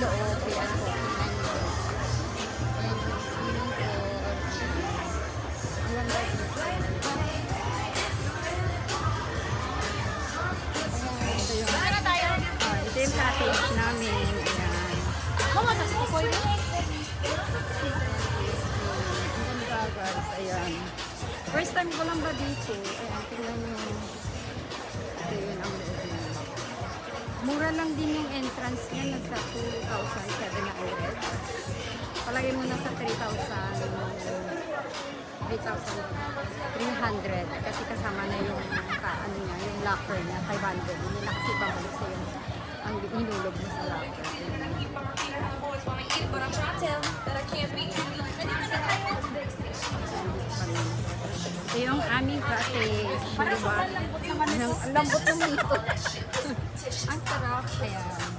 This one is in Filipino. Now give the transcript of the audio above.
loob. Ayan po. Ayan yung swimming pool. Ayan guys. Ito yung cottage namin. Ayan. Mama, nasa ko pwede? Ang ganda guys. Ayan. First time ko lang ba dito? Ayan, tingnan nyo. Ito yun ang loob niya. Mura lang din yung entrance niya. Nasa 2,700. Palagay mo na sa 3,300 kasi kasama na yung ano niya, yung locker niya, 500. Hindi na kasi babalik sa yung ang inulog mo sa locker. Ito yung aming cottage. Diba? Ang lambot ng nito. Ang sarap. Ayan.